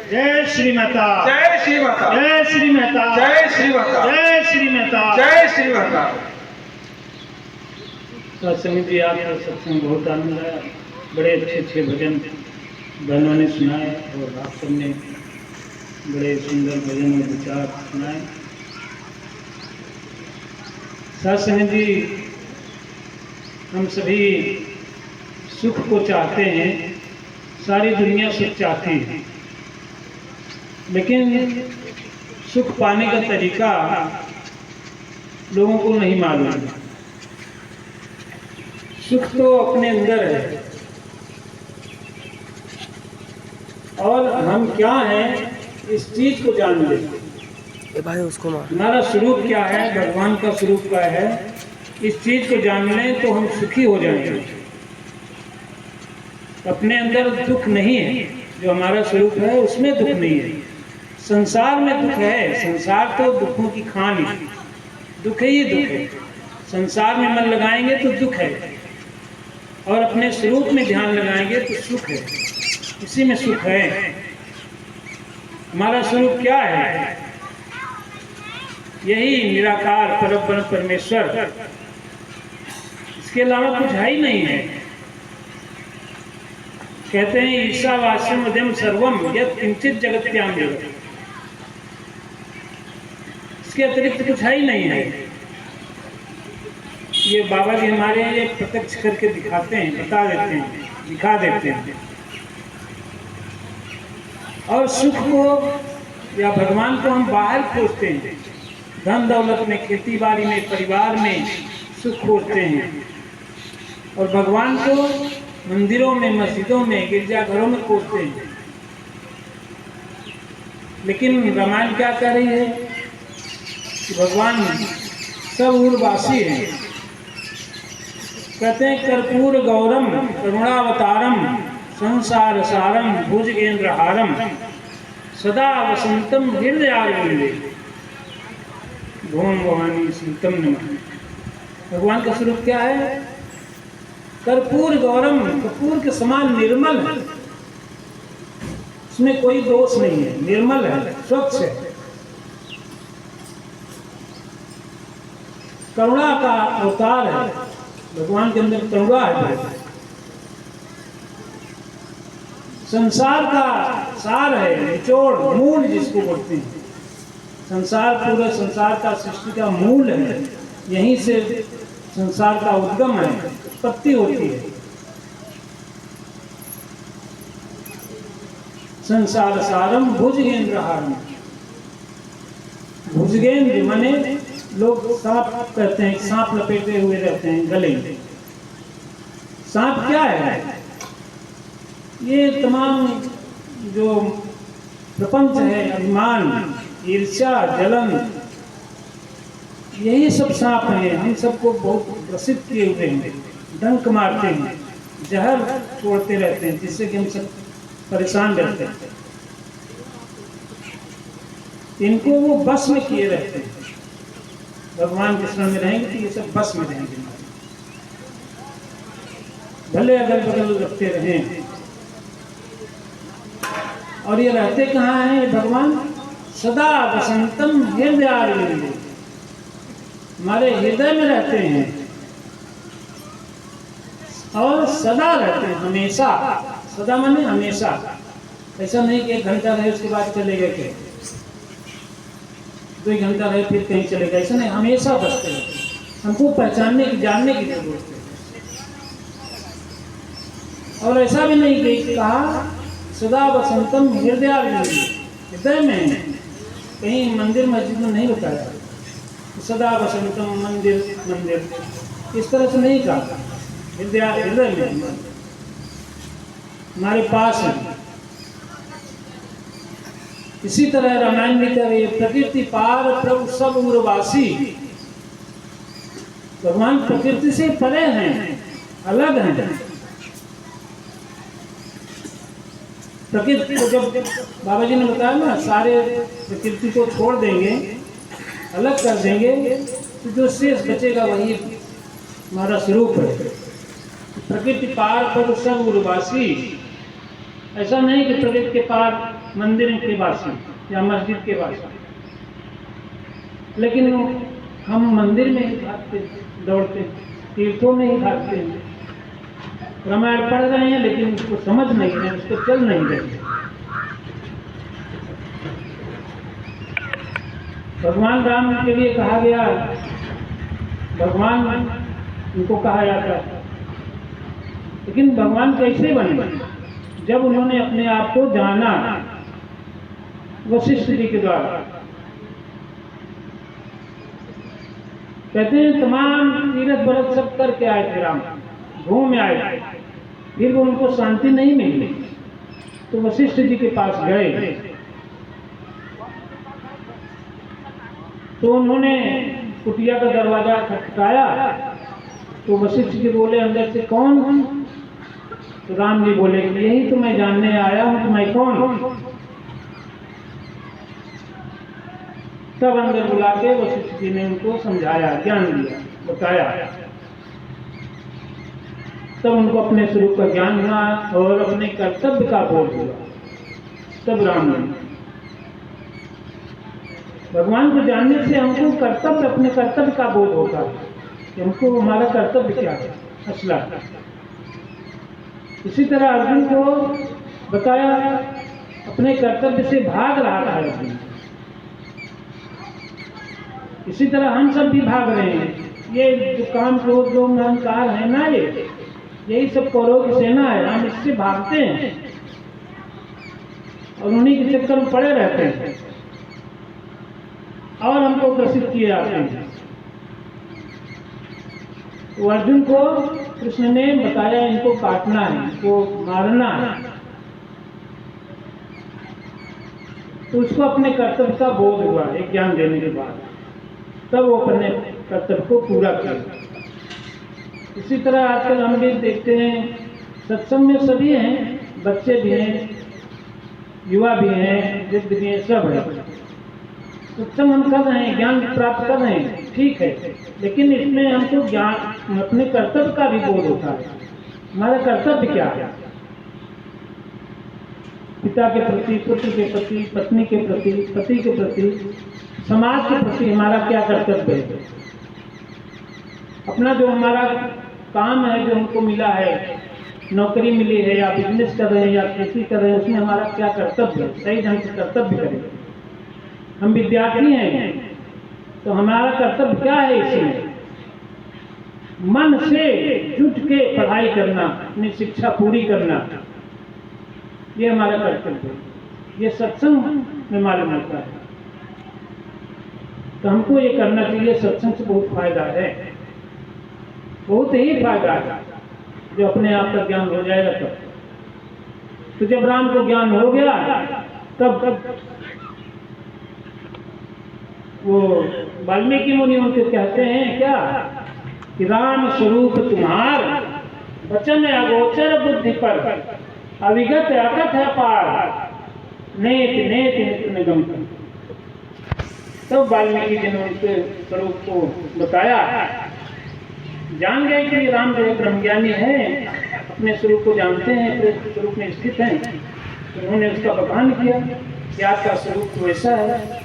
जय श्री माता, जय श्री माता, जय श्री माता, जय श्री माता, जय श्री माता, जय श्री माता। सत्संग जी, आपका सत्संग बहुत आनंद आया। बड़े अच्छे अच्छे भजन बहनों ने सुनाए और आप सबने बड़े सुंदर भजन और विचार सुनाए। सत्संग जी, हम सभी सुख को चाहते हैं, सारी दुनिया सुख चाहती है, लेकिन सुख पाने का तरीका लोगों को नहीं मालूम है। सुख तो अपने अंदर है, और हम क्या हैं इस चीज को जान लें। भाई उसको मार। हमारा स्वरूप क्या है, भगवान का स्वरूप क्या है, इस चीज को जान लें तो हम सुखी हो जाएंगे। अपने अंदर दुख नहीं है, जो हमारा स्वरूप है उसमें दुख नहीं है। संसार में दुख है, संसार तो दुखों की खान है, दुख ही दुख है। संसार में मन लगाएंगे तो दुख है, और अपने स्वरूप में ध्यान लगाएंगे तो सुख है। इसी में सुख है। हमारा स्वरूप क्या है? यही निराकार परब्रह्म परमेश्वर, इसके अलावा कुछ है ही नहीं है। कहते हैं ईशावास्यम उदयम सर्वम यत् किंचित जगत्याम जगत, इसके अतिरिक्त कुछ है ही नहीं है। ये बाबा जी हमारे ये प्रत्यक्ष करके दिखाते हैं, बता देते हैं, दिखा देते हैं। और सुख को या भगवान को हम बाहर खोजते हैं, धन दौलत में, खेती बाड़ी में, परिवार में सुख खोजते हैं, और भगवान को मंदिरों में, मस्जिदों में, गिरजाघरों में खोजते हैं। लेकिन रामायण क्या कह रही है कि भगवान सब उर्वासी हैं। कहते हैं कर्पूर गौरम करुणावतारम संसार सारम भुजगेंद्रहारम सदा वसंतम हृदयारविंदे भोम भवानी सीतम नमः। भगवान का स्वरूप क्या है? कर्पूर गौरम, कपूर के समान निर्मल है, इसमें कोई दोष नहीं है, निर्मल है, स्वच्छ है। करुणा का अवतार है, भगवान के अंदर करुणा है। संसार का सार है, निचोड़, मूल जिसको बोलते हैं। संसार, पूरे संसार का, सृष्टि का मूल है। यहीं से संसार का उद्गम है, उत्पत्ति होती है। संसार सारम भुजगेंद्रहारम, भुजगेंद्र माने लोग सांप कहते हैं, सांप लपेटे हुए रहते हैं गले में। सांप क्या है? ये तमाम जो प्रपंच है, अभिमान, ईर्ष्या, जलन, यही सब सांप हैं। हम सबको बहुत ग्रसित किए हुए हैं, डंक मारते हैं, जहर छोड़ते रहते हैं, जिससे कि हम सब परेशान रहते हैं। इनको वो बस में किए रहते हैं। भगवान के शरण में रहेंगे तो ये सब बस में रहेंगे। भले अगल बगल रखते रहें, और ये रहते कहाँ हैं ये भगवान? सदा वसंतम हृदयारविंदे, हमारे हृदय में रहते हैं, और सदा रहते हैं, हमेशा। सदा माने हमेशा। ऐसा नहीं कि 1 घंटा रहे उसके बाद चले गए, क्या 2 घंटा रहे फिर कहीं चले गए, ऐसा नहीं, हमेशा बसते रहते। हमको पहचानने की, जानने की जरूरत है। और ऐसा भी नहीं कि कहा सदा वसंतम हृदयारविंदे, हृदय में, कहीं मंदिर मस्जिद में नहीं बताया। सदा वसंतम मंदिर मंदिर इस तरह से नहीं कहा, हृदय में, हमारे पास है। इसी तरह रामायण भी कह रही है, प्रकृति पार प्रभु सब उर्वासी। भगवान प्रकृति से परे हैं, अलग हैं। प्रकृति को जब बाबा जी ने बताया ना, सारे प्रकृति को छोड़ देंगे, अलग कर देंगे, तो जो शेष बचेगा वही हमारा स्वरूप है। प्रकृति पार पर सब उर्वासी। ऐसा नहीं कि प्रकृति के पार मंदिर के वासी या मस्जिद के वासी, लेकिन हम मंदिर में ही भागते दौड़ते, तीर्थों में ही भागते हैं। रामायण पढ़ रहे हैं लेकिन उसको समझ नहीं रहे, उसको चल नहीं रहे। भगवान राम के लिए कहा गया, भगवान उनको कहा जाता है, लेकिन भगवान कैसे बने? जब उन्होंने अपने आप को जाना वशिष्ठ जी के द्वारा। कहते हैं तमाम तीर्थ व्रत सब करके आए थे राम, घूम आए थे, फिर भी उनको शांति नहीं मिली, तो वशिष्ठ जी के पास गए। तो उन्होंने कुटिया का दरवाजा खटखटाया, तो वशिष्ठ जी बोले अंदर से कौन? तो राम जी बोले यही तो मैं जानने आया हूं कि मैं कौन हूं। तब अंदर बुला के वशिष्ठ जी ने उनको समझाया, ज्ञान दिया, बताया। तब उनको अपने स्वरूप का ज्ञान हुआ और अपने कर्तव्य का बोध हुआ। तब राम ने, भगवान को जानने से हमको कर्तव्य, अपने कर्तव्य का बोध होता है कि हमको हमारा कर्तव्य क्या है असला। इसी तरह अर्जुन को बताया, अपने कर्तव्य से भाग रहा था अर्जुन। इसी तरह हम सब भी भाग रहे हैं। ये जो काम क्रोध लोभ अहंकार है ना, यही सब कौरवों की सेना है, हम इससे भागते हैं और उन्हीं के चक्कर में पड़े रहते हैं और हमको ग्रसित किए जाते हैं। तो अर्जुन को कृष्ण ने बताया इनको काटना है, इनको मारना है। तो उसको अपने कर्तव्य का बोध हुआ एक ज्ञान देने के बाद, तब वो अपने कर्तव्य को पूरा किया। इसी तरह आजकल हम भी देखते हैं सत्संग में सभी हैं, बच्चे भी हैं, युवा भी हैं, वृद्ध भी हैं, सब है। सत्संग हम कर रहे हैं, ज्ञान प्राप्त कर रहे हैं, ठीक है, लेकिन इसमें हमको ज्ञान, अपने कर्तव्य का भी बोध होता है। हमारा कर्तव्य क्या है? पिता के प्रति, पुत्र के प्रति, पत्नी के प्रति, पति के प्रति, समाज के प्रति हमारा क्या कर्तव्य है? अपना जो हमारा काम है, जो हमको मिला है, नौकरी मिली है या बिजनेस कर रहे हैं या खेती कर रहे हैं, उसमें हमारा क्या कर्तव्य है? सही ढंग से कर्तव्य करें। हम विद्यार्थी हैं तो हमारा कर्तव्य क्या है? इसमें मन से जुट के पढ़ाई करना, अपनी शिक्षा पूरी करना, ये हमारा कर्तव्य है। ये सत्संग में मालूम होता है। तो हमको ये करना चाहिए। सत्संग से बहुत फायदा है, बहुत ही फायदा है। जो अपने आप का ज्ञान हो जाएगा तब। तो जब राम को ज्ञान हो गया तब वो वाल्मीकि मुनि उनके कहते हैं क्या कि राम स्वरूप तुम्हार, वचन अगोचर बुद्धि पर, अविगत अकथ है पार, नेत नेत नित निगम। तब वाल्मीकि जी ने उनके स्वरूप को बताया, जान गए कि राम जो ब्रह्मज्ञानी है, अपने स्वरूप को जानते हैं, अपने स्वरूप में स्थित हैं। तो उन्होंने उसका बखान किया कि आपका स्वरूप तो ऐसा है,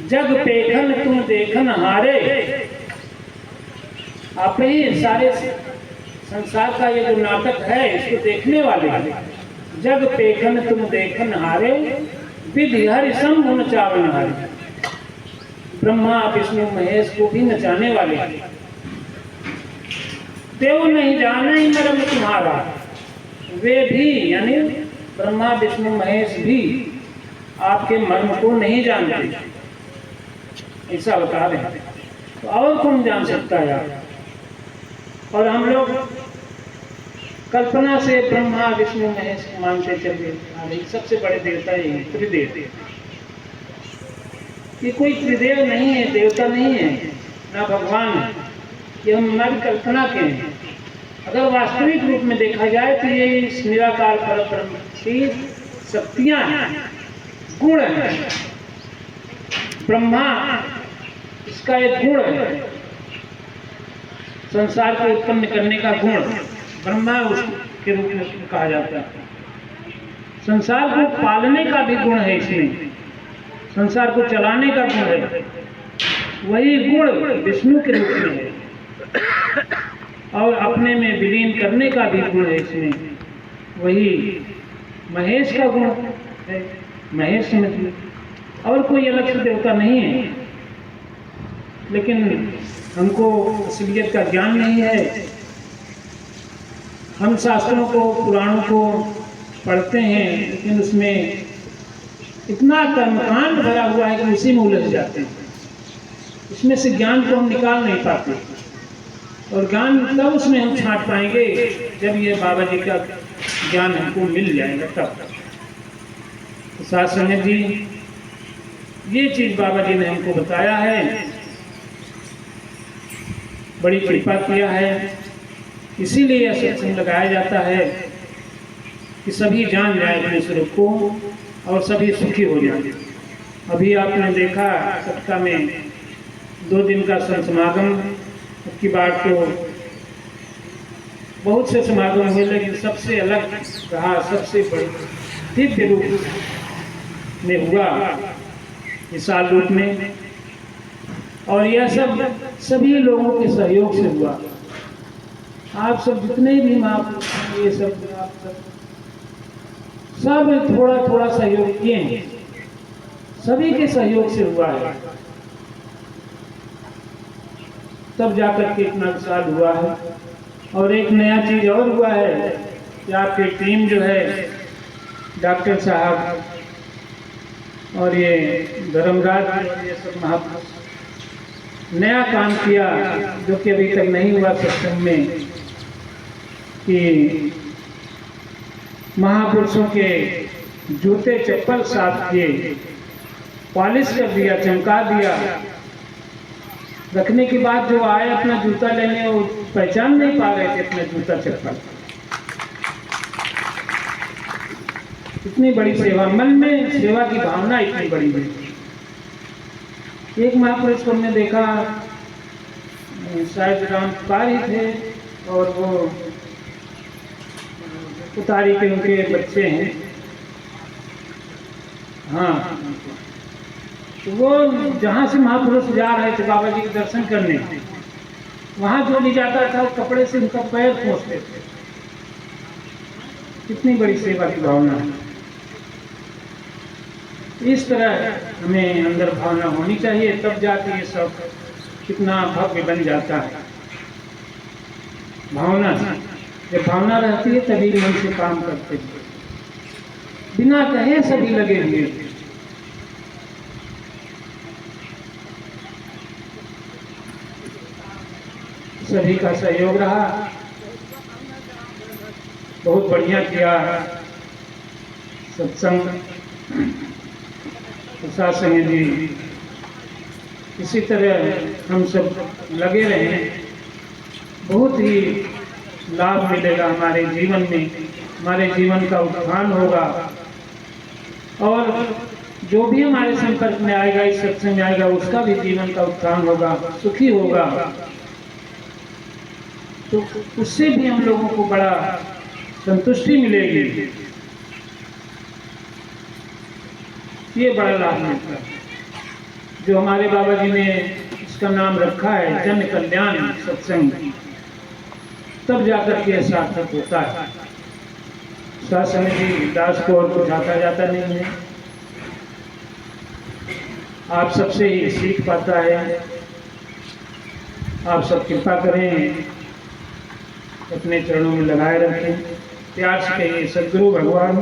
जग पेखन तुम देखन हारे। आप ही सारे संसार का ये जो नाटक है इसको देखने वाले। जग पेखन तुम देखन हारे, विधि हरि संग नचावन हारे। ब्रह्मा विष्णु महेश को भी नचाने वाले। देव नहीं जाने ही मर्म तुम्हारा, वे भी यानी ब्रह्मा विष्णु महेश भी आपके मर्म को नहीं जानते, ऐसा बता रहे हैं। तो और कौन जान सकता है यार? और हम लोग कल्पना से ब्रह्मा विष्णु महेश मानते चले। सबसे बड़े देवता ये त्रिदेव। ये कोई त्रिदेव नहीं है, देवता नहीं है, ना भगवान है। ये हम हमारी कल्पना के हैं। अगर वास्तविक रूप में देखा जाए तो ये इस निराकार परब्रह्म की शक्तियां हैं, गुण है। ब्रह्मा इसका एक गुण है, संसार को उत्पन्न करने का गुण। ब्रह्मा उसके रूप में उसको कहा जाता है। संसार को पालने का भी गुण है इसमें, संसार को चलाने का गुण है। वही गुण विष्णु के रूप में है और अपने में विलीन करने का भी गुण है इसमें। वही महेश का गुण है, महेश समझिए, और कोई अलग से देवता नहीं है। लेकिन हमको असलियत का ज्ञान नहीं है। हम शास्त्रों को, पुराणों को पढ़ते हैं, लेकिन उसमें इतना कर्मकांड भरा हुआ है कि उसी में उलझ जाते हैं। उसमें से ज्ञान को हम निकाल नहीं पाते, और ज्ञान तब उसमें हम छांट पाएंगे जब ये बाबा जी का ज्ञान हमको मिल जाएगा तब। तो साथ संगत जी, ये चीज़ बाबा जी ने हमको बताया है, बड़ी कृपा किया है। इसीलिए यह सत्संग लगाया जाता है कि सभी जान जाए अपने स्वरूप को और सभी सुखी हो जाए। अभी आपने देखा सप्ताह में 2 दिन का संत समागम, अब की बार तो बहुत से समागम हुए, लेकिन सबसे अलग रहा, सबसे बड़ी दिव्य रूप में हुआ विशाल रूप में। और यह सब सभी लोगों के सहयोग से हुआ। आप सब जितने भी ये सब आप सब थोड़ा थोड़ा सहयोग किए हैं, सभी के सहयोग से हुआ है, तब जाकर के इतना विशाल हुआ है। और एक नया चीज और हुआ है कि आपकी टीम जो है, डॉक्टर साहब और ये धर्मराज, ये सब महापुरुष नया काम किया जो कि अभी तक नहीं हुआ सत्संग में, कि महापुरुषों के जूते चप्पल साफ किए, पॉलिश कर दिया, चमका दिया। रखने के बाद जो आए अपना जूता लेने, वो पहचान नहीं पा रहे थे अपना जूता चप्पल। इतनी बड़ी सेवा, मन में सेवा की भावना इतनी बड़ी है। एक महापुरुष को हमने देखा, शायद रामपाल ही थे, और वो उतारी के उनके बच्चे हैं, हाँ, तो वो जहाँ से महापुरुष जा रहे थे बाबा जी के दर्शन करने, वहाँ जो ले जाता था वो कपड़े से उनका पैर पोंछते थे। कितनी बड़ी सेवा की भावना है। इस तरह हमें अंदर भावना होनी चाहिए, तब जाके ये सब कितना भव्य बन जाता है। भावना, जब भावना रहती है तभी मन से काम करते हैं, बिना कहे सभी लगे हुए। सभी का सहयोग रहा, बहुत बढ़िया किया सत्संग। साथ संग जी, इसी तरह हम सब लगे रहें, बहुत ही लाभ मिलेगा हमारे जीवन में, हमारे जीवन का उत्थान होगा। और जो भी हमारे संपर्क में आएगा, इस सत्संग में आएगा, उसका भी जीवन का उत्थान होगा, सुखी होगा। तो उससे भी हम लोगों को बड़ा संतुष्टि मिलेगी। ये बड़ा लाभ मिलता है, जो हमारे बाबा जी ने इसका नाम रखा है जन कल्याण सत्संग, तब जाकर के सार्थक होता है। शासन जी दास को और कुछ आता जाता नहीं है, आप सबसे ही सीख पाता है। आप सब कृपा करें, अपने चरणों में लगाए रखें, प्यार से कहिए सद्गुरु भगवान।